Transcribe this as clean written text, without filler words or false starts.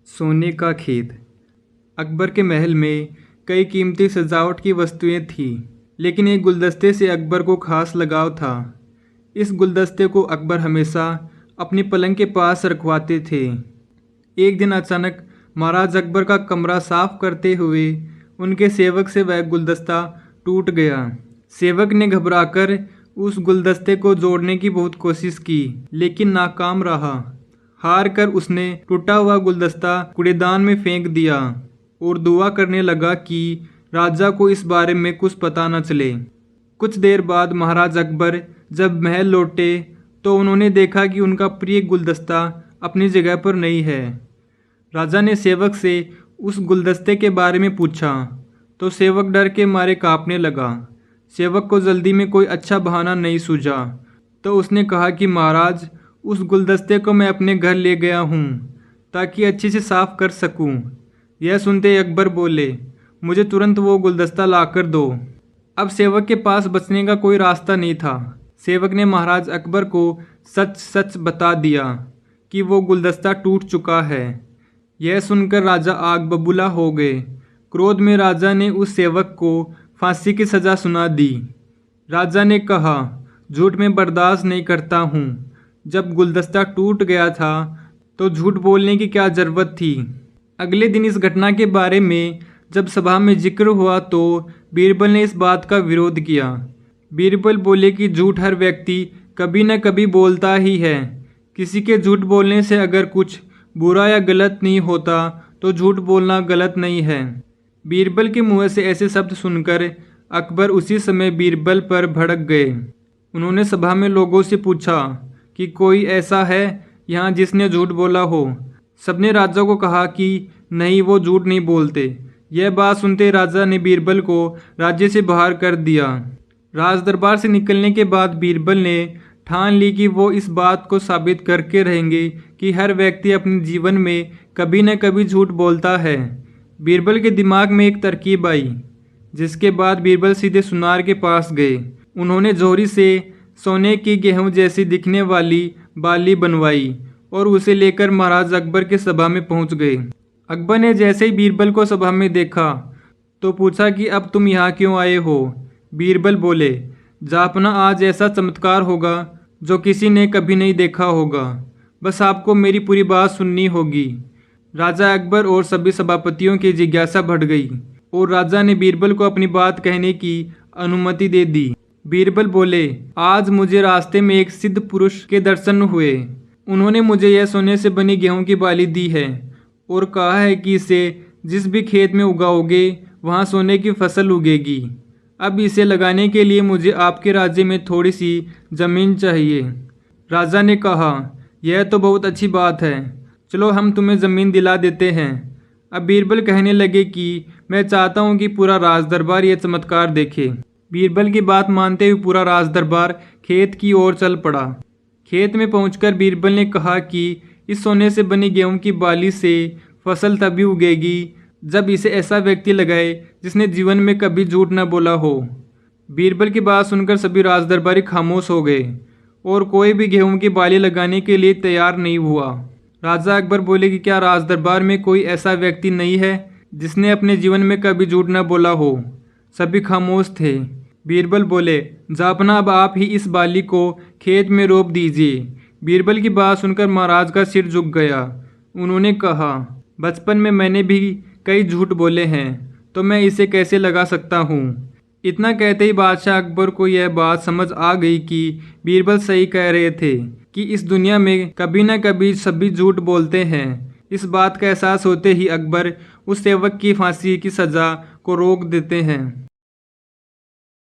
सोने का खेत। अकबर के महल में कई कीमती सजावट की वस्तुएं थीं, लेकिन एक गुलदस्ते से अकबर को खास लगाव था। इस गुलदस्ते को अकबर हमेशा अपनी पलंग के पास रखवाते थे। एक दिन अचानक महाराज अकबर का कमरा साफ करते हुए उनके सेवक से वह गुलदस्ता टूट गया। सेवक ने घबराकर उस गुलदस्ते को जोड़ने की बहुत कोशिश की, लेकिन नाकाम रहा। हार कर उसने टूटा हुआ गुलदस्ता कूड़ेदान में फेंक दिया और दुआ करने लगा कि राजा को इस बारे में कुछ पता न चले। कुछ देर बाद महाराज अकबर जब महल लौटे तो उन्होंने देखा कि उनका प्रिय गुलदस्ता अपनी जगह पर नहीं है। राजा ने सेवक से उस गुलदस्ते के बारे में पूछा तो सेवक डर के मारे कांपने लगा। सेवक को जल्दी में कोई अच्छा बहाना नहीं सूझा तो उसने कहा कि महाराज, उस गुलदस्ते को मैं अपने घर ले गया हूँ ताकि अच्छे से साफ कर सकूँ। यह सुनते अकबर बोले, मुझे तुरंत वो गुलदस्ता लाकर दो। अब सेवक के पास बचने का कोई रास्ता नहीं था। सेवक ने महाराज अकबर को सच सच बता दिया कि वो गुलदस्ता टूट चुका है। यह सुनकर राजा आग बबूला हो गए। क्रोध में राजा ने उस सेवक को फांसी की सज़ा सुना दी। राजा ने कहा, झूठ में बर्दाश्त नहीं करता हूँ। जब गुलदस्ता टूट गया था तो झूठ बोलने की क्या ज़रूरत थी। अगले दिन इस घटना के बारे में जब सभा में जिक्र हुआ तो बीरबल ने इस बात का विरोध किया। बीरबल बोले कि झूठ हर व्यक्ति कभी न कभी बोलता ही है। किसी के झूठ बोलने से अगर कुछ बुरा या गलत नहीं होता तो झूठ बोलना गलत नहीं है। बीरबल के मुँह से ऐसे शब्द सुनकर अकबर उसी समय बीरबल पर भड़क गए। उन्होंने सभा में लोगों से पूछा कि कोई ऐसा है यहाँ जिसने झूठ बोला हो। सबने राजा को कहा कि नहीं, वो झूठ नहीं बोलते। यह बात सुनते राजा ने बीरबल को राज्य से बाहर कर दिया। राज दरबार से निकलने के बाद बीरबल ने ठान ली कि वो इस बात को साबित करके रहेंगे कि हर व्यक्ति अपने जीवन में कभी न कभी झूठ बोलता है। बीरबल के दिमाग में एक तरकीब आई, जिसके बाद बीरबल सीधे सुनार के पास गए। उन्होंने जोहरी से सोने की गेहूं जैसी दिखने वाली बाली बनवाई और उसे लेकर महाराज अकबर के सभा में पहुंच गए। अकबर ने जैसे ही बीरबल को सभा में देखा तो पूछा कि अब तुम यहाँ क्यों आए हो। बीरबल बोले, जापना, आज ऐसा चमत्कार होगा जो किसी ने कभी नहीं देखा होगा। बस आपको मेरी पूरी बात सुननी होगी। राजा अकबर और सभी सभापतियों की जिज्ञासा बढ़ गई और राजा ने बीरबल को अपनी बात कहने की अनुमति दे दी। बीरबल बोले, आज मुझे रास्ते में एक सिद्ध पुरुष के दर्शन हुए। उन्होंने मुझे यह सोने से बनी गेहूं की बाली दी है और कहा है कि इसे जिस भी खेत में उगाओगे वहां सोने की फसल उगेगी। अब इसे लगाने के लिए मुझे आपके राज्य में थोड़ी सी जमीन चाहिए। राजा ने कहा, यह तो बहुत अच्छी बात है, चलो हम तुम्हें ज़मीन दिला देते हैं। अब बीरबल कहने लगे कि मैं चाहता हूँ कि पूरा राज दरबार यह चमत्कार देखे। बीरबल की बात मानते हुए पूरा राज दरबार खेत की ओर चल पड़ा। खेत में पहुंचकर बीरबल ने कहा कि इस सोने से बनी गेहूं की बाली से फसल तभी उगेगी जब इसे ऐसा व्यक्ति लगाए जिसने जीवन में कभी झूठ न बोला हो। बीरबल की बात सुनकर सभी राज दरबारी खामोश हो गए और कोई भी गेहूं की बाली लगाने के लिए तैयार नहीं हुआ। राजा अकबर बोले कि क्या राज दरबार में कोई ऐसा व्यक्ति नहीं है जिसने अपने जीवन में कभी झूठ न बोला हो। सभी खामोश थे। बीरबल बोले, जापना, अब आप ही इस बाली को खेत में रोप दीजिए। बीरबल की बात सुनकर महाराज का सिर झुक गया। उन्होंने कहा, बचपन में मैंने भी कई झूठ बोले हैं तो मैं इसे कैसे लगा सकता हूँ। इतना कहते ही बादशाह अकबर को यह बात समझ आ गई कि बीरबल सही कह रहे थे कि इस दुनिया में कभी न कभी सभी झूठ बोलते हैं। इस बात का एहसास होते ही अकबर उस सेवक की फांसी की सज़ा को रोक देते हैं।